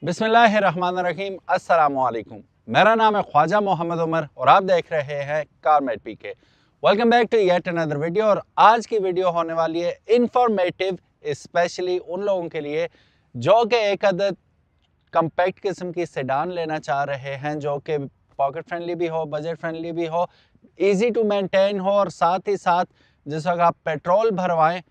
बिस्मिल्लाहिर्रहमानिर्रहीम, अस्सलामुअलैकुम। मेरा नाम है ख्वाजा मोहम्मद उमर और आप देख रहे हैं Carmate PK. Welcome back to yet another video. और आज की वीडियो होने वाली है इंफॉर्मेटिव, स्पेशली उन लोगों के लिए जो कि एक अदद कम्पैक्ट किस्म की सेडान लेना चाह रहे हैं, जो कि पॉकेट फ्रेंडली भी हो, बजट फ्रेंडली भी हो, ईजी टू मेंटेन हो, और साथ ही साथ जिस वक्त आप पेट्रोल भरवाएं,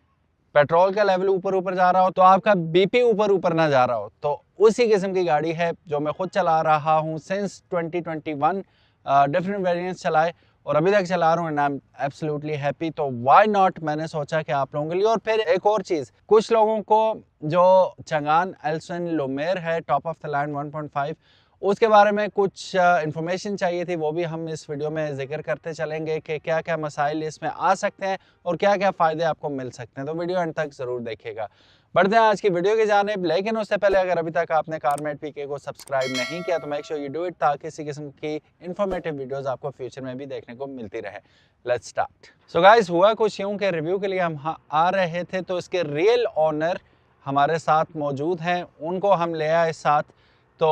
पेट्रोल का लेवल ऊपर ऊपर जा रहा हो तो आपका बीपी ऊपर ऊपर ना जा रहा हो, तो उसी किस्म की गाड़ी है जो मैं खुद चला रहा हूँ सिंस 2021। डिफरेंट वेरिएंट्स चलाए और अभी तक चला रहा हूँ and I am absolutely happy. तो व्हाई नॉट, मैंने सोचा कि आप लोगों के लिए। और फिर एक और चीज़, कुछ लोगों को जो चंगान एल्सन लोमेर है टॉप ऑफ द लैंड 1.5, उसके बारे में कुछ इंफॉर्मेशन चाहिए थी, वो भी हम इस वीडियो में जिक्र करते चलेंगे कि क्या क्या मसाइल इसमें आ सकते हैं और क्या क्या फ़ायदे आपको मिल सकते हैं। तो वीडियो एंड तक ज़रूर देखिएगा। बढ़ते हैं आज की वीडियो की जानिब, लेकिन उससे पहले अगर अभी तक आपने कारमेट पीके को सब्सक्राइब नहीं किया तो make sure you do it, ताकि इसी किस्म की इन्फॉर्मेटिव वीडियोस आपको फ्यूचर में भी देखने को मिलती रहे। Let's start. सो गाइस, हुआ कुछ यूं के रिव्यू के लिए हम आ रहे थे, तो इसके रियल ओनर हमारे साथ मौजूद हैं, उनको हम ले आए साथ। तो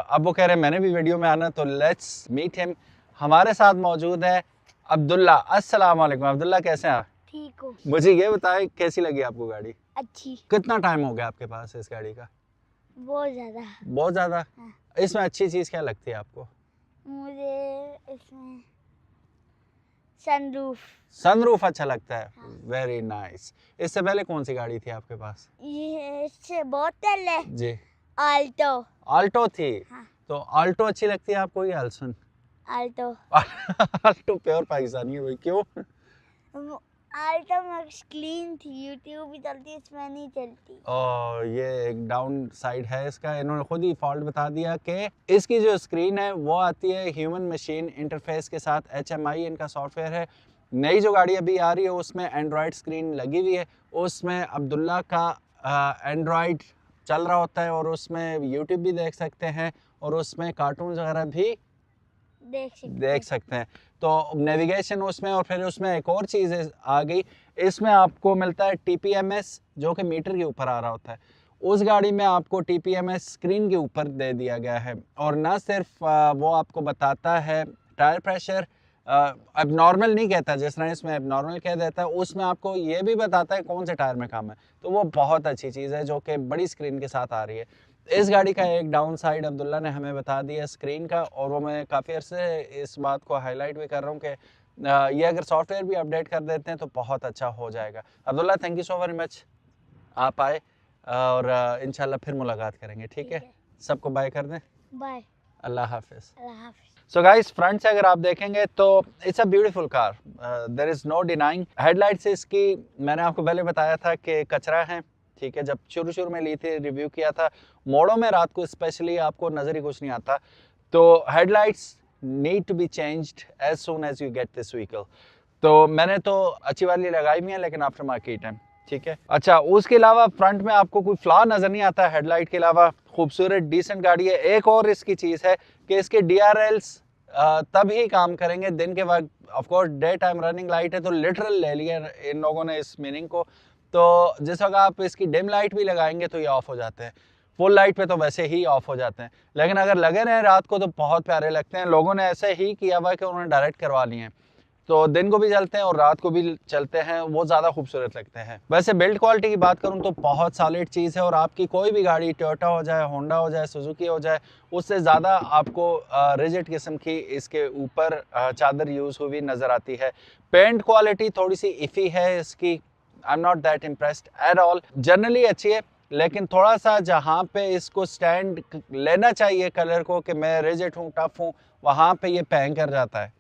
अब वो कह रहे हैं मैंने भी वीडियो में आना, तो लेट्स मीट हिम। हमारे साथ मौजूद है अब्दुल्ला। अस्सलाम वालेकुम अब्दुल्ला, कैसे हैं आप? ठीक हो? मुझे ये बताएं कैसी लगी आपको गाड़ी? अच्छी। कितना टाइम हो गया आपके पास इस गाड़ी का? बहुत ज्यादा। बहुत ज़्यादा। हाँ। इसमें अच्छी चीज़ क्या लगती है आपको? मुझे इसमें सनरूफ। सनरूफ अच्छा लगता है। हाँ। Very nice. इससे पहले कौन सी गाड़ी थी आपके पास? ये इससे बोतल है। जी, आल्टो। आल्टो थी। हाँ। तो आल्टो अच्छी लगती है आपको या एल्सन? आल्टो। आल्टो प्योर पाकिस्तानी है भाई, क्यों? आल्टो में क्लीन थी, यूट्यूब भी चलती, इसमें नहीं चलती। और ये एक डाउन साइड है इसका, इन्होंने खुद ही फॉल्ट बता दिया कि इसकी जो स्क्रीन है वो आती है ह्यूमन मशीन इंटरफेस के साथ, HMI इनका सॉफ्टवेयर है। नई जो गाड़ी अभी आ रही है उसमें एंड्रॉयड स्क्रीन लगी हुई है, उसमें अब्दुल्ला का एंड्रॉयड चल रहा होता है और उसमें यूट्यूब भी देख सकते हैं और उसमें कार्टून वगैरह भी देख सकते हैं। तो नेविगेशन उसमें, और फिर उसमें एक और चीज़ आ गई, इसमें आपको मिलता है TPMS, जो कि मीटर के ऊपर आ रहा होता है। उस गाड़ी में आपको TPMS स्क्रीन के ऊपर दे दिया गया है, और ना सिर्फ वो आपको बताता है टायर प्रेशर, अब नॉर्मल नहीं कहता जिस तरह इसमें अब नॉर्मल कह देता है, उसमें आपको ये भी बताता है कौन से टायर में काम है। तो वो बहुत अच्छी चीज़ है जो कि बड़ी स्क्रीन के साथ आ रही है। इस गाड़ी का एक डाउन साइड अब्दुल्ला ने हमें बता दिया स्क्रीन का, और वो मैं काफ़ी अर्से इस बात को हाईलाइट भी कर रहा हूँ कि ये अगर सॉफ्टवेयर भी अपडेट कर देते हैं तो बहुत अच्छा हो जाएगा। Abdullah, thank you so very much, आप आए, और इंशाल्लाह फिर मुलाकात करेंगे। ठीक है, सबको बाय कर दें। बाय। अल्लाह हाफिज़। अल्लाह हाफिज़। सो गाइस, फ्रंट से अगर आप देखेंगे तो it's a beautiful car, there is no denying. Headlight से इसकी मैंने आपको पहले बताया था कि कचरा है, ठीक है, जब शुरू में ली थी, रिव्यू किया था। मोड़ों में रात को स्पेशली आपको नज़र ही कुछ नहीं आता, तो headlights need to be changed as soon as you get this vehicle. तो मैंने तो अच्छी वाली लगाई हुई है, लेकिन आफ्टर मार्केट है, ठीक है। अच्छा, उसके अलावा फ्रंट में आपको कोई फ्लॉ नज़र नहीं आता हेडलाइट के अलावा। खूबसूरत डिसेंट गाड़ी है। एक और इसकी चीज़ है कि इसके DRLs तब ही काम करेंगे दिन के वक्त। Of course day time running light है, तो लिटरल ले लिया इन लोगों ने इस मीनिंग को। तो जिस वक्त आप इसकी डिम लाइट भी लगाएंगे तो ये ऑफ हो जाते हैं, फुल लाइट पे तो वैसे ही ऑफ हो जाते हैं, लेकिन अगर लगे रहें रात को तो बहुत प्यारे लगते हैं। लोगों ने ऐसे ही किया हुआ कि उन्होंने डायरेक्ट करवा लिए हैं, तो दिन को भी चलते हैं और रात को भी चलते हैं, वो ज़्यादा खूबसूरत लगते हैं। वैसे बिल्ड क्वालिटी की बात करूं तो बहुत सॉलिड चीज़ है, और आपकी कोई भी गाड़ी टोयोटा हो जाए, होंडा हो जाए, सुजुकी हो जाए, उससे ज़्यादा आपको रिजिड किस्म की इसके ऊपर चादर यूज़ हुई नज़र आती है। पेंट क्वालिटी थोड़ी सी इफ़ी है इसकी, I am not that impressed at all. Generally अच्छी है, लेकिन थोड़ा सा जहाँ पे इसको स्टैंड लेना चाहिए कलर को कि मैं रिजिड हूँ, टफ हूँ, वहाँ पे ये पैंग कर जाता है,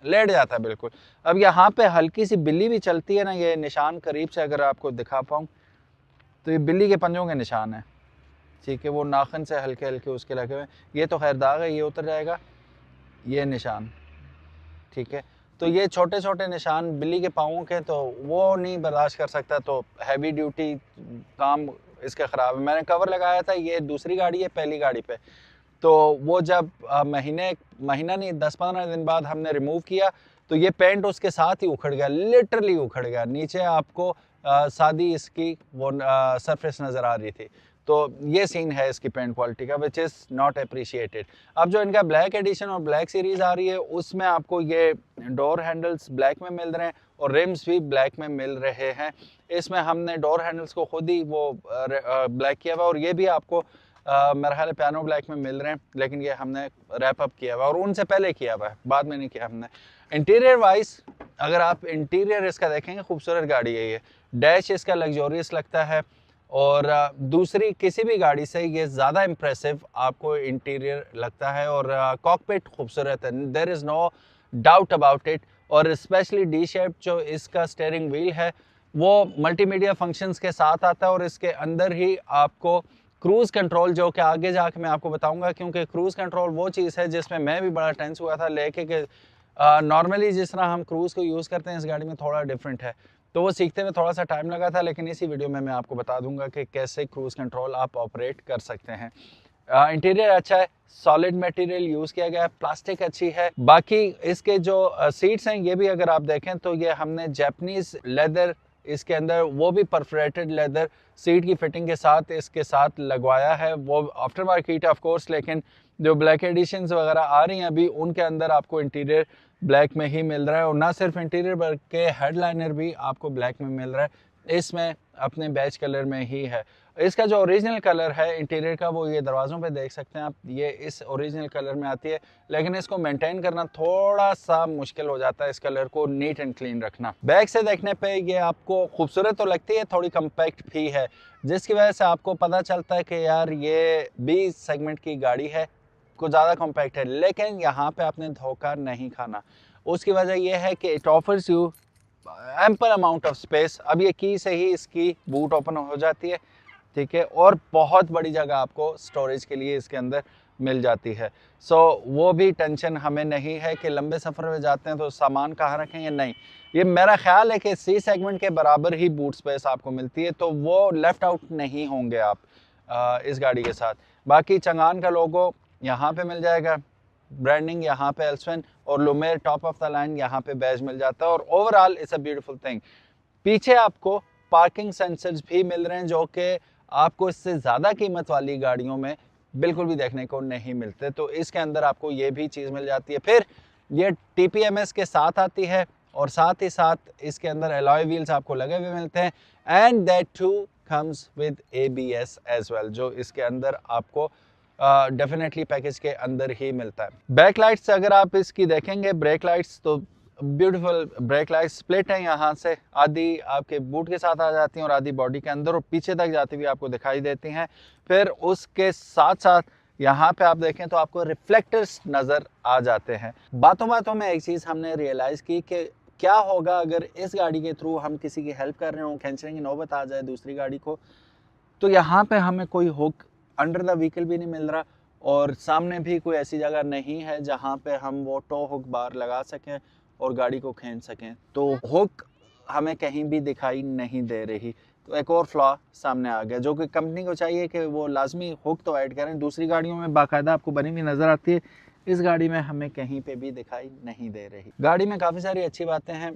लेट जाता है बिल्कुल। अब यहाँ पे हल्की सी बिल्ली भी चलती है ना, ये निशान करीब से अगर आपको दिखा पाऊँ तो ये बिल्ली के पंजों के निशान है, ठीक है, वो नाखन से हल्के हल्के उसके लगे हुए। ये तो खैर दाग है, ये उतर जाएगा, ये निशान, ठीक है। तो ये छोटे छोटे निशान बिल्ली के पाँवों के, तो वो नहीं बर्दाश्त कर सकता, तो हैवी ड्यूटी काम इसका ख़राब है। मैंने कवर लगाया था, ये दूसरी गाड़ी है, पहली गाड़ी पे, तो वो जब महीना नहीं 10-15 दिन बाद हमने रिमूव किया तो ये पेंट उसके साथ ही उखड़ गया, लिटरली उखड़ गया। नीचे आपको सादी इसकी वो सरफेस नज़र आ रही थी, तो ये सीन है इसकी पेंट क्वालिटी का, विच इज़ नॉट अप्रिशिएटेड। अब जो इनका ब्लैक एडिशन और ब्लैक सीरीज़ आ रही है उसमें आपको ये डोर हैंडल्स ब्लैक में मिल रहे हैं और रिम्स भी ब्लैक में मिल रहे हैं। इसमें हमने डोर हैंडल्स को खुद ही वो ब्लैक किया हुआ और ये भी आपको मेरा ख्याल है पियानो ब्लैक में मिल रहे हैं, लेकिन ये हमने रैप अप किया हुआ और उनसे पहले किया हुआ है, बाद में नहीं किया हमने। इंटीरियर वाइज अगर आप इंटीरियर इसका देखेंगे, खूबसूरत गाड़ी है ये। डैश इसका लग्जोरियस लगता है और दूसरी किसी भी गाड़ी से ये ज़्यादा इम्प्रेसिव आपको इंटीरियर लगता है और कॉकपिट खूबसूरत है, there is no doubt about it. और स्पेशली डी शेप जो इसका स्टीयरिंग व्हील है वो मल्टीमीडिया फंक्शंस के साथ आता है और इसके अंदर ही आपको क्रूज़ कंट्रोल, जो कि आगे जाके मैं आपको बताऊंगा, क्योंकि क्रूज़ कंट्रोल वो चीज़ है जिसमें मैं भी बड़ा टेंस हुआ था लेके कि नॉर्मली जिस तरह हम क्रूज़ को यूज़ करते हैं इस गाड़ी में थोड़ा डिफरेंट है, तो वो सीखते में थोड़ा सा टाइम लगा था, लेकिन इसी वीडियो में मैं आपको बता दूंगा कि कैसे क्रूज़ कंट्रोल आप ऑपरेट कर सकते हैं। इंटीरियर अच्छा है, सॉलिड मटेरियल यूज़ किया गया है, प्लास्टिक अच्छी है। बाकी इसके जो सीट्स हैं ये भी अगर आप देखें तो ये हमने जापानीज़ लेदर इसके अंदर, वो भी परफोरेटेड लेदर सीट की फिटिंग के साथ इसके साथ लगवाया है। वो आफ्टर मार्केट ऑफ कोर्स, लेकिन जो ब्लैक एडिशंस वगैरह आ रही हैं अभी उनके अंदर आपको इंटीरियर ब्लैक में ही मिल रहा है और ना सिर्फ इंटीरियर बल्कि हेडलाइनर भी आपको ब्लैक में मिल रहा है। इसमें अपने बैच कलर में ही है। इसका जो ओरिजिनल कलर है इंटीरियर का वो ये दरवाज़ों पे देख सकते हैं आप, ये इस ओरिजिनल कलर में आती है, लेकिन इसको मेंटेन करना थोड़ा सा मुश्किल हो जाता है, इस कलर को नीट एंड क्लीन रखना। बैक से देखने पे ये आपको खूबसूरत तो लगती है, थोड़ी कम्पैक्ट भी है, जिसकी वजह से आपको पता चलता है कि यार ये बी सेगमेंट की गाड़ी है, कुछ ज़्यादा कॉम्पैक्ट है, लेकिन यहाँ पे आपने धोखा नहीं खाना। उसकी वजह यह है कि it offers you ample amount of space. अब ये की से ही इसकी बूट ओपन हो जाती है, ठीक है, और बहुत बड़ी जगह आपको स्टोरेज के लिए इसके अंदर मिल जाती है। सो वो भी टेंशन हमें नहीं है कि लंबे सफ़र में जाते हैं तो सामान कहाँ रखें या नहीं। ये मेरा ख्याल है कि सी सेगमेंट के बराबर ही बूट स्पेस आपको मिलती है, तो वो लेफ़्ट आउट नहीं होंगे आप इस गाड़ी के साथ। बाकी चंगान का लोगो यहाँ पे मिल जाएगा, ब्रांडिंग यहाँ पे एल्सवेन, और Lumiere top of the line यहाँ पे बैज मिल जाता है और overall it's a beautiful thing. पीछे आपको पार्किंग सेंसर्स भी मिल रहे हैं जो कि आपको इससे ज़्यादा कीमत वाली गाड़ियों में बिल्कुल भी देखने को नहीं मिलते, तो इसके अंदर आपको ये भी चीज़ मिल जाती है। फिर ये TPMS के साथ आती है और साथ ही साथ इसके अंदर अलॉय व्हील्स आपको लगे हुए मिलते हैं, and that too comes with ABS as well, जो इसके अंदर आपको डेफिनेटली पैकेज के अंदर ही मिलता है। बैक लाइट्स अगर आप इसकी देखेंगे, ब्रेक लाइट्स तो ब्यूटीफुल ब्रेक लाइट स्प्लिट है, यहाँ से आधी आपके बूट के साथ आ जाती हैं और आधी बॉडी के अंदर और पीछे तक जाती हुई आपको दिखाई देती हैं। फिर उसके साथ साथ यहाँ पे आप देखें तो आपको रिफ्लेक्टर्स नज़र आ जाते हैं। बातों बातों में एक चीज़ हमने रियलाइज़ की कि क्या होगा अगर इस गाड़ी के थ्रू हम किसी की हेल्प कर रहे हों, खींचने की नौबत आ जाए दूसरी गाड़ी को, तो यहाँ पे हमें कोई हुक अंडर द व्हीकल भी नहीं मिल रहा और सामने भी कोई ऐसी जगह नहीं है जहाँ पे हम वो टो हुक बार लगा सकें और गाड़ी को खींच सकें, तो हुक हमें कहीं भी दिखाई नहीं दे रही। तो एक और फ्लॉ सामने आ गया, जो कि कंपनी को चाहिए कि वो लाजमी हुक तो ऐड करें। दूसरी गाड़ियों में बाकायदा आपको बनी हुई नज़र आती है, इस गाड़ी में हमें कहीं पे भी दिखाई नहीं दे रही। गाड़ी में काफ़ी सारी अच्छी बातें हैं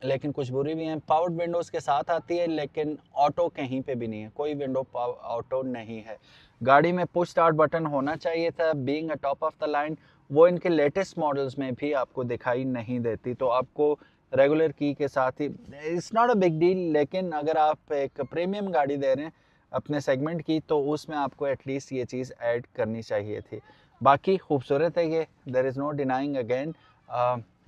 लेकिन कुछ बुरी भी हैं। पावर्ड विंडोज़ के साथ आती है लेकिन ऑटो कहीं पे भी नहीं है, कोई विंडो ऑटो नहीं है। गाड़ी में पुश स्टार्ट बटन होना चाहिए था, being a top of the line, वो इनके लेटेस्ट मॉडल्स में भी आपको दिखाई नहीं देती। तो आपको रेगुलर की के साथ ही, it's not a big deal, लेकिन अगर आप एक प्रीमियम गाड़ी दे रहे हैं अपने सेगमेंट की तो उसमें आपको एटलीस्ट ये चीज़ ऐड करनी चाहिए थी। बाकी खूबसूरत है ये, there is no denying again.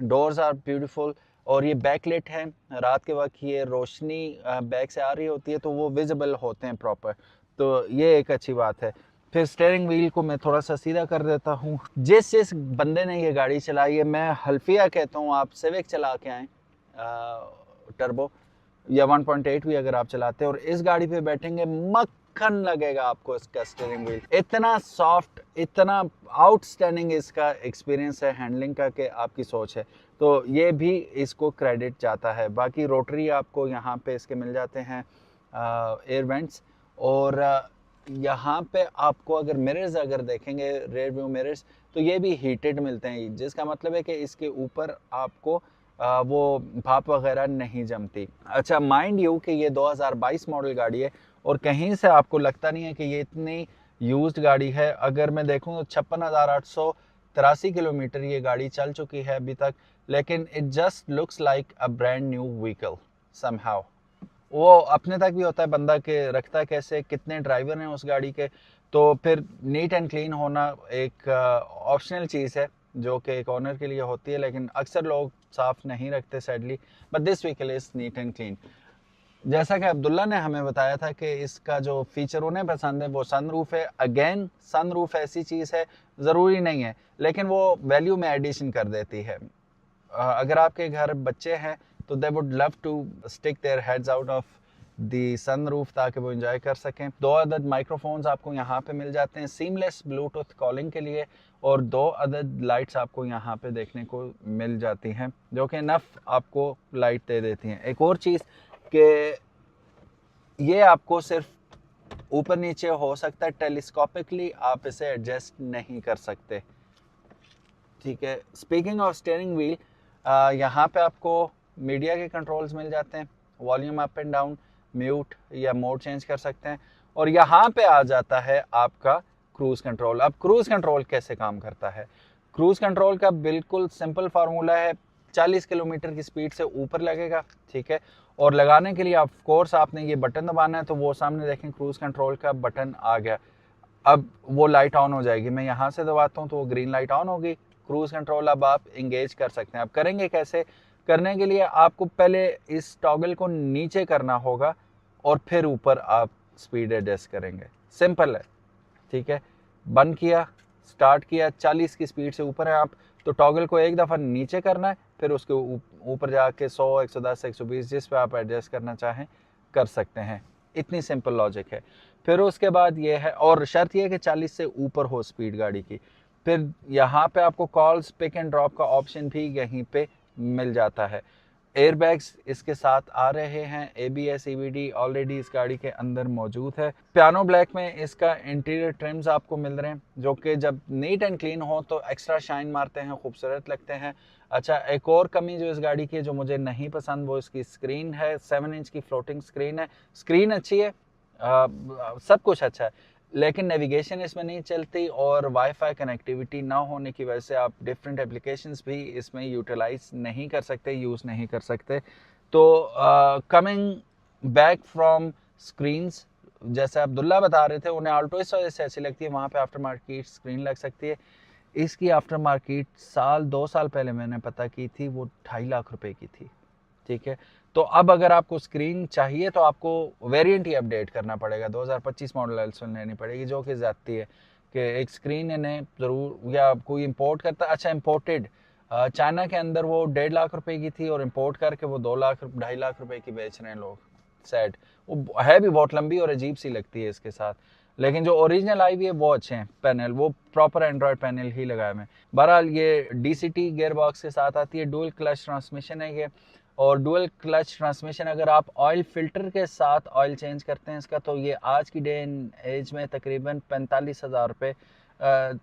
Doors are beautiful और ये बैकलिट है, रात के वक्त ये रोशनी बैक से आ रही होती है तो वो विजिबल होते हैं प्रॉपर, तो ये एक अच्छी बात है। फिर स्टीयरिंग व्हील को मैं थोड़ा सा सीधा कर देता हूँ। जिस बंदे ने ये गाड़ी चलाई है, मैं हल्फिया कहता हूँ, आप सिविक चला के आएँ टर्बो या 1.8 भी अगर आप चलाते हैं और इस गाड़ी पे बैठेंगे, मक्खन लगेगा आपको इसका स्टीयरिंग व्हील। इतना सॉफ्ट, इतना आउटस्टैंडिंग इसका एक्सपीरियंस है हैंडलिंग का कि आपकी सोच है, तो ये भी इसको क्रेडिट जाता है। बाकी रोटरी आपको यहाँ पे इसके मिल जाते हैं एयर वेंट्स, और यहाँ पे आपको अगर मिरर्स अगर देखेंगे रेयर व्यू मिरर्स तो ये भी हीटेड मिलते हैं, जिसका मतलब है कि इसके ऊपर आपको वो भाप वगैरह नहीं जमती। अच्छा, माइंड यू कि ये 2022 मॉडल गाड़ी है और कहीं से आपको लगता नहीं है कि ये इतनी यूज्ड गाड़ी है। अगर मैं देखूँ तो 56,883 किलोमीटर ये गाड़ी चल चुकी है अभी तक, लेकिन it just looks like a brand new vehicle somehow. वो अपने तक भी होता है बंदा के रखता है कैसे, कितने ड्राइवर हैं उस गाड़ी के, तो फिर नीट एंड क्लीन होना एक ऑप्शनल चीज़ है जो कि एक ऑनर के लिए होती है, लेकिन अक्सर लोग साफ नहीं रखते sadly, but this vehicle is neat and clean. जैसा कि अब्दुल्ला ने हमें बताया था कि इसका जो फीचर उन्हें पसंद है वो सनरूफ है। अगेन सनरूफ ऐसी चीज़ है, ज़रूरी नहीं है, लेकिन वो वैल्यू में एडिशन कर देती है। अगर आपके घर बच्चे हैं तो they would love to stick their heads out of the sunroof ताकि वो एंजॉय कर सकें। 2 अदद माइक्रोफोन्स आपको यहाँ पे मिल जाते हैं सीमलेस ब्लूटूथ कॉलिंग के लिए, और 2 अदद लाइट्स आपको यहाँ पे देखने को मिल जाती हैं जो कि नफ आपको लाइट दे देती हैं। एक और चीज़ कि ये आपको सिर्फ ऊपर नीचे हो सकता है, टेलीस्कोपिकली आप इसे एडजस्ट नहीं कर सकते, ठीक है। स्पीकिंग ऑफ स्टीयरिंग व्हील, यहाँ पे आपको मीडिया के कंट्रोल्स मिल जाते हैं, volume up and down, mute या मोड चेंज कर सकते हैं, और यहाँ पे आ जाता है आपका क्रूज कंट्रोल। अब क्रूज कंट्रोल कैसे काम करता है? क्रूज कंट्रोल का बिल्कुल सिंपल फार्मूला है, 40 किलोमीटर की स्पीड से ऊपर लगेगा, ठीक है, और लगाने के लिए ऑफ कोर्स आपने ये बटन दबाना है, तो वो सामने देखें क्रूज कंट्रोल का बटन आ गया। अब वो लाइट ऑन हो जाएगी, मैं यहाँ से दबाता हूँ तो वो ग्रीन लाइट ऑन होगी, क्रूज कंट्रोल अब आप इंगेज कर सकते हैं। अब करेंगे कैसे? करने के लिए आपको पहले इस टॉगल को नीचे करना होगा और फिर ऊपर आप स्पीड एडजस्ट करेंगे, सिंपल है, ठीक है। बंद किया, स्टार्ट किया, 40 की स्पीड से ऊपर है आप, तो टॉगल को एक दफ़ा नीचे करना है, फिर उसके ऊपर जाके 100, 110, 120 जिस पे आप एडजस्ट करना चाहें कर सकते हैं। इतनी सिंपल लॉजिक है। फिर उसके बाद ये है, और शर्त ये है कि 40 से ऊपर हो स्पीड गाड़ी की। फिर यहाँ पे आपको कॉल्स पिक एंड ड्रॉप का ऑप्शन भी यहीं पे मिल जाता है। एयरबैग्स इसके साथ आ रहे हैं, ABS EBD ऑलरेडी इस गाड़ी के अंदर मौजूद है। पियानो ब्लैक में इसका इंटीरियर ट्रिम्स आपको मिल रहे हैं जो कि जब नीट एंड क्लीन हो तो एक्स्ट्रा शाइन मारते हैं, खूबसूरत लगते हैं। अच्छा, एक और कमी जो इस गाड़ी की जो मुझे नहीं पसंद वो इसकी स्क्रीन है, 7 इंच की फ्लोटिंग स्क्रीन है। स्क्रीन अच्छी है, सब कुछ अच्छा है, लेकिन नेविगेशन इसमें नहीं चलती, और वाईफाई कनेक्टिविटी ना होने की वजह से आप डिफरेंट एप्लीकेशंस भी इसमें यूटिलाइज नहीं कर सकते, यूज़ नहीं कर सकते। तो कमिंग बैक फ्रॉम स्क्रीन्स, जैसे अब्दुल्ला बता रहे थे उन्हें ऑल्टो इस वजह से ऐसी लगती है, वहाँ पे आफ्टर मार्केट स्क्रीन लग सकती है। इसकी आफ्टर मार्केट 2 साल पहले मैंने पता की थी, वो 2.5 लाख रुपए की थी, ठीक है। तो अब अगर आपको स्क्रीन चाहिए तो आपको वेरिएंट ही अपडेट करना पड़ेगा, 2025 मॉडल एल्सन लेनी पड़ेगी, जो कि ज़्यादती है कि एक स्क्रीन इन्हें ज़रूर, या कोई इंपोर्ट करता। अच्छा, इंपोर्टेड चाइना के अंदर वो 1.5 लाख रुपए की थी और इंपोर्ट करके वो 2.5 लाख रुपए की बेच रहे हैं लोग। सैड, वो है भी बहुत लंबी और अजीब सी लगती है इसके साथ, लेकिन जो ओरिजिनल आई हुई है वो अच्छे हैं पैनल, वो प्रॉपर एंड्रॉयड पैनल ही लगाए हुए हैं। बहरहाल ये DCT गियर बॉक्स के साथ आती है, डुअल क्लच ट्रांसमिशन है ये, और डुअल क्लच ट्रांसमिशन अगर आप ऑयल फिल्टर के साथ ऑयल चेंज करते हैं इसका, तो ये आज की डे इन एज में तकरीबन 45,000 रुपये,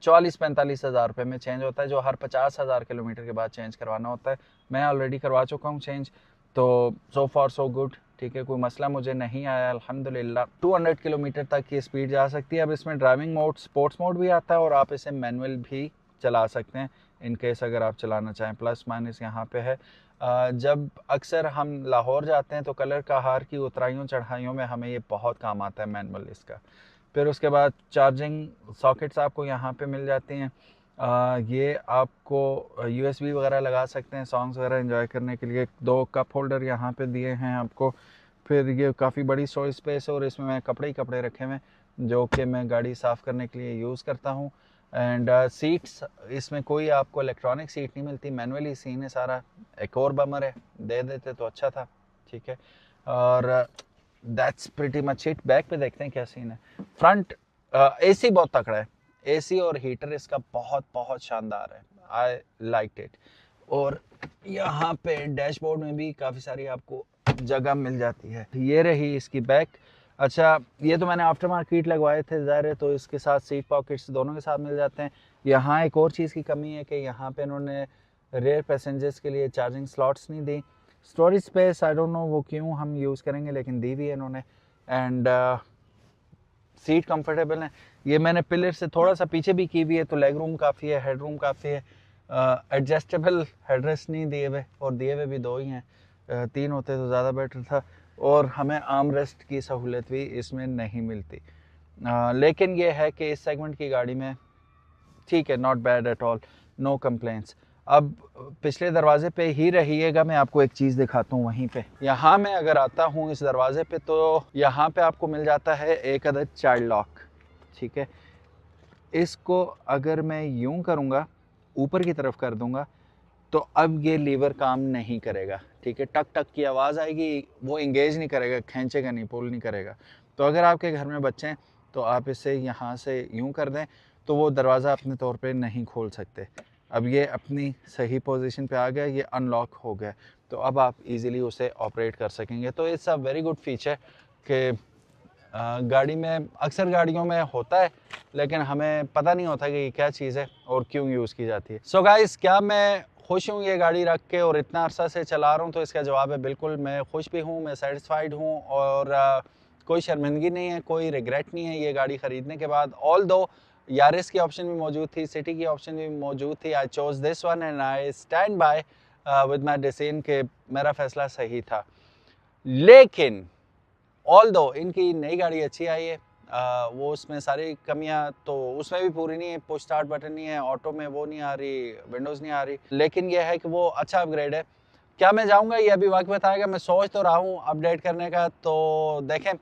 44-45 हज़ार रुपये में चेंज होता है, जो हर 50,000 किलोमीटर के बाद चेंज करवाना होता है। मैं ऑलरेडी करवा चुका हूँ चेंज, तो सो फॉर सो गुड, ठीक है, कोई मसला मुझे नहीं आया अल्हम्दुलिल्लाह। 200 किलोमीटर तक की स्पीड जा सकती है। अब इसमें ड्राइविंग मोड, स्पोर्ट्स मोड भी आता है, और आप इसे मैनुअल भी चला सकते हैं इन केस अगर आप चलाना चाहें। प्लस माइनस यहाँ पे है। जब अक्सर हम लाहौर जाते हैं तो कलर का हार की उतराइयों चढ़ाइयों में हमें ये बहुत काम आता है मैनुअल इसका। फिर उसके बाद चार्जिंग सॉकेट्स आपको यहाँ पे मिल जाती हैं। ये आपको USB वगैरह लगा सकते हैं सॉन्ग्स वगैरह एंजॉय करने के लिए। 2 कप होल्डर यहाँ पे दिए हैं आपको। फिर ये काफ़ी बड़ी स्टोरेज स्पेस है, और इसमें मैं कपड़े ही कपड़े रखे हुए हैं जो कि मैं गाड़ी साफ़ करने के लिए यूज़ करता हूँ। एंड सीट्स, इसमें कोई आपको इलेक्ट्रॉनिक सीट नहीं मिलती, मैनुअली सीन है सारा। एक और बमर है, दे देते तो अच्छा था, ठीक है। और that's pretty much it. Back पे देखते हैं क्या सीन है। फ्रंट AC बहुत तकड़ा है, AC और हीटर इसका बहुत बहुत शानदार है, आई लाइक इट। और यहाँ पे डैशबोर्ड में भी काफ़ी सारी आपको जगह मिल जाती है। ये रही इसकी बैक। अच्छा, ये तो मैंने आफ्टर मार्केट लगवाए थे ज़ाहिर है, तो इसके साथ सीट पॉकेट्स दोनों के साथ मिल जाते हैं। यहाँ एक और चीज़ की कमी है कि यहाँ पे इन्होंने रेयर पैसेंजर्स के लिए चार्जिंग स्लॉट्स नहीं दी। Storage space I don't know वो क्यों हम यूज़ करेंगे, लेकिन दी हुई है इन्होंने। एंड सीट कंफर्टेबल है। ये मैंने पिलर से थोड़ा सा पीछे भी की हुई है, तो लेग रूम काफ़ी है, हेड रूम काफ़ी है। एडजस्टेबल हेडरेस्ट नहीं दिए हुए, और दिए हुए भी 2 ही हैं, 3 होते तो ज़्यादा बेटर था। और हमें आर्म रेस्ट की सहूलत भी इसमें नहीं मिलती। लेकिन ये है कि इस सेगमेंट की गाड़ी में ठीक है, not bad at all, no complaints. अब पिछले दरवाजे पे ही रहिएगा, मैं आपको एक चीज़ दिखाता हूँ वहीं पे। यहाँ मैं अगर आता हूँ इस दरवाजे पे, तो यहाँ पे आपको मिल जाता है एक अदद चाइल्ड लॉक, ठीक है। इसको अगर मैं यूं करूँगा, ऊपर की तरफ कर दूंगा, तो अब ये लीवर काम नहीं करेगा, ठीक है। टक टक की आवाज़ आएगी, वो इंगेज नहीं करेगा, खींचेगा नहीं, पुल नहीं करेगा। तो अगर आपके घर में बच्चे हैं तो आप इसे यहाँ से यूं कर दें, तो वो दरवाज़ा अपने तौर पे नहीं खोल सकते। अब ये अपनी सही पोजीशन पे आ गया, ये अनलॉक हो गया, तो अब आप इजीली उसे ऑपरेट कर सकेंगे। तो it's a very good feature कि गाड़ी में, अक्सर गाड़ियों में होता है, लेकिन हमें पता नहीं होता कि ये क्या चीज़ है और क्यों यूज़ की जाती है। सो गाइस, क्या मैं खुश हूँ ये गाड़ी रख के और इतना अरसा से चला रहा हूँ? तो इसका जवाब है बिल्कुल। मैं खुश भी हूँ, मैं सेटिस्फाइड हूँ, और कोई शर्मिंदगी नहीं है, कोई रिग्रेट नहीं है ये गाड़ी ख़रीदने के बाद। ऑल दो यारिस की ऑप्शन भी मौजूद थी, सिटी की ऑप्शन भी मौजूद थी, I chose this one and I stand by with my decision कि मेरा फैसला सही था। लेकिन ऑल दो इनकी नई गाड़ी अच्छी आई है, वो उसमें सारी कमियां तो उसमें भी पूरी नहीं है। पुश स्टार्ट बटन नहीं है, ऑटो में वो नहीं आ रही, विंडोज़ नहीं आ रही, लेकिन यह है कि वो अच्छा अपग्रेड है। क्या मैं जाऊंगा ये अभी वक्त बताएगा। मैं सोच तो रहा हूँ अपडेट करने का, तो देखें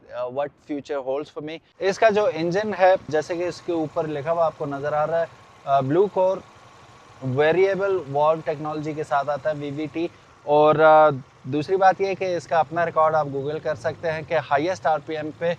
what future holds for me. इसका जो इंजन है, जैसे कि इसके ऊपर लिखा हुआ आपको नज़र आ रहा है, blue core variable valve technology के साथ आता है, VVT। और दूसरी बात यह कि इसका अपना रिकॉर्ड आप गूगल कर सकते हैं कि हाईएस्ट RPM पे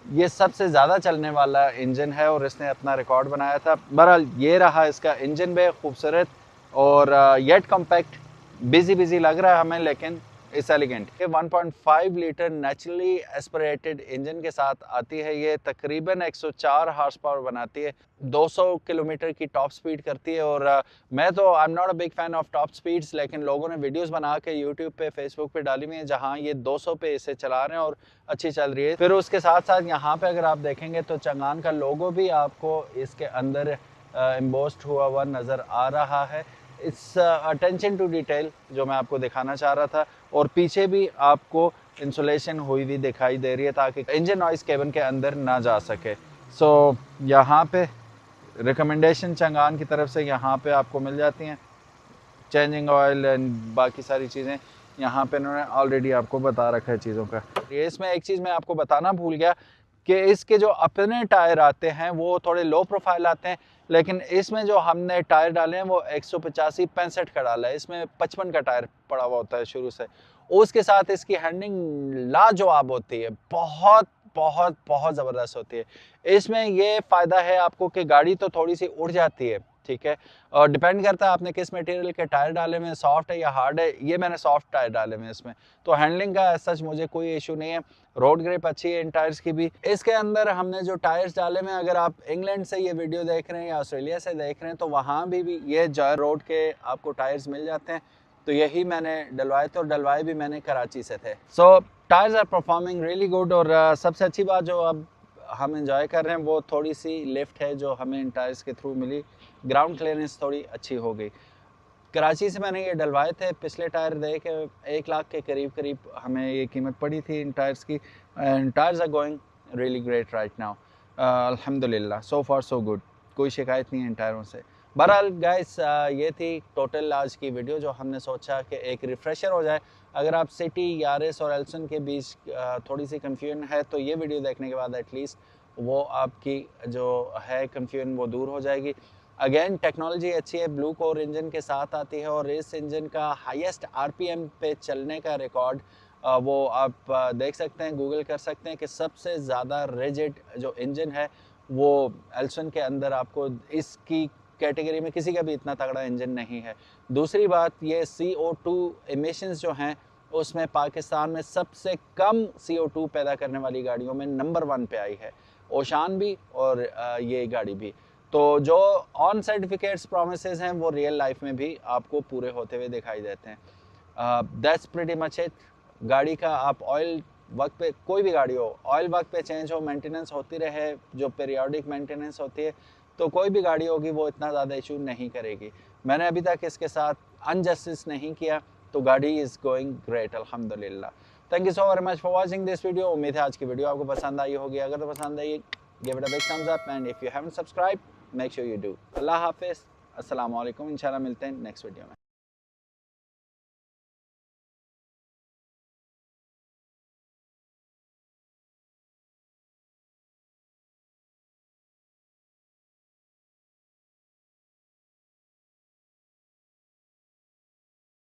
ये सबसे ज़्यादा चलने वाला इंजन है, और इसने अपना रिकॉर्ड बनाया था। बहरहाल ये रहा इसका इंजन भी खूबसूरत और येट कॉम्पैक्ट, बिजी लग रहा है हमें, लेकिन it's elegant. 1.5 litre naturally aspirated engine के साथ आती है। ये तकरीबन 104 हार्स पावर बनाती है, 200 किलोमीटर की टॉप स्पीड करती है। और मैं तो I am not a big fan of top speeds, लेकिन लोगों ने वीडियोस बना के यूट्यूब पे, फेसबुक पे डाली हुई हैं जहां ये 200 पे इसे चला रहे हैं और अच्छी चल रही है। फिर उसके साथ साथ यहाँ पे अगर आप देखेंगे तो चंगान का लोगो भी आपको इसके अंदर एम्बोस्ड हुआ हुआ नज़र आ रहा है। इट्स अटेंशन टू डिटेल जो मैं आपको दिखाना चाह रहा था। और पीछे भी आपको इंसुलेशन हुई हुई दिखाई दे रही है, ताकि इंजन नॉइस केबिन के अंदर ना जा सके। सो यहाँ पे रिकमेंडेशन चंगान की तरफ से यहाँ पे आपको मिल जाती हैं, चेंजिंग ऑयल एंड बाकी सारी चीज़ें यहाँ पे इन्होंने ऑलरेडी आपको बता रखा है चीज़ों का। इसमें एक चीज़ मैं आपको बताना भूल गया कि इसके जो अपने टायर आते हैं वो थोड़े लो प्रोफाइल आते हैं, लेकिन इसमें जो हमने टायर डाले हैं वो 185-65 का डाला है। इसमें 55 का टायर पड़ा हुआ होता है शुरू से। उसके साथ इसकी हैंडलिंग लाजवाब होती है, बहुत बहुत बहुत ज़बरदस्त होती है। इसमें ये फ़ायदा है आपको कि गाड़ी तो थोड़ी सी उड़ जाती है, ठीक है, और डिपेंड करता है आपने किस मटेरियल के टायर डाले हुए हैं, सॉफ्ट है या हार्ड है। ये मैंने सॉफ्ट टायर डाले हुए हैं इसमें, तो हैंडलिंग का सच मुझे कोई इशू नहीं है। रोड ग्रिप अच्छी है इन टायर्स की भी। इसके अंदर हमने जो टायर्स डाले हुए हैं, अगर आप इंग्लैंड से ये वीडियो देख रहे हैं या ऑस्ट्रेलिया से देख रहे हैं, तो वहाँ भी ये जॉय रोड के आपको टायर्स मिल जाते हैं। तो यही मैंने डलवाए थे, और डलवाए भी मैंने कराची से थे। So tyres are performing really good. और सबसे अच्छी बात जो अब हम एंजॉय कर रहे हैं वो थोड़ी सी लिफ्ट है जो हमें इन टायर्स के थ्रू मिली। ग्राउंड क्लियरेंस थोड़ी अच्छी हो गई। कराची से मैंने ये डलवाए थे, पिछले टायर दे के 1 लाख के करीब हमें ये कीमत पड़ी थी इन टायर्स की। And tyres are going really great right now, अल्हम्दुलिल्लाह, सो फार सो गुड, कोई शिकायत नहीं है इन टायरों से। बहरहाल गाइस, ये थी टोटल आज की वीडियो, जो हमने सोचा कि एक रिफ्रेशर हो जाए। अगर आप सिटी, यारिस और एल्सन के बीच थोड़ी सी कन्फ्यूजन है, तो ये वीडियो देखने के बाद एटलीस्ट वो आपकी जो है कन्फ्यूजन वो दूर हो जाएगी। अगेन टेक्नोलॉजी अच्छी है, ब्लू कोर इंजन के साथ आती है, और इस इंजन का हाईएस्ट RPM पे चलने का रिकॉर्ड वो आप देख सकते हैं, गूगल कर सकते हैं कि सबसे ज़्यादा रिजिड जो इंजन है वो एल्सन के अंदर आपको इसकी कैटेगरी में किसी का भी इतना तगड़ा इंजन नहीं है। दूसरी बात, ये CO2 एमिशंस जो हैं उसमें पाकिस्तान में सबसे कम CO2 पैदा करने वाली गाड़ियों में नंबर 1 पे आई है, ओशान भी और ये गाड़ी भी। तो जो ऑन सर्टिफिकेट्स प्रोमिसेस हैं वो रियल लाइफ में भी आपको पूरे होते हुए दिखाई देते हैं। That's pretty much it. गाड़ी का आप ऑयल वक्त पे, कोई भी गाड़ी हो, ऑयल वक्त पे चेंज हो, मेंटेनेंस होती रहे, जो पीरियोडिक मेंटेनेंस होती है, तो कोई भी गाड़ी होगी वो इतना ज़्यादा इशू नहीं करेगी। मैंने अभी तक इसके साथ अनजस्टिस नहीं किया, तो गाड़ी इज़ गोइंग ग्रेट अल्हम्दुलिल्लाह। Thank you so very much for watching this video. उम्मीद है आज की वीडियो आपको पसंद आई होगी। अगर तो पसंद आई, give it a big thumbs up, and if you haven't subscribe, make sure you do. अल्लाह हाफिज़, अस्सलाम वालेकुम। इंशाल्लाह मिलते हैं नेक्स्ट वीडियो में।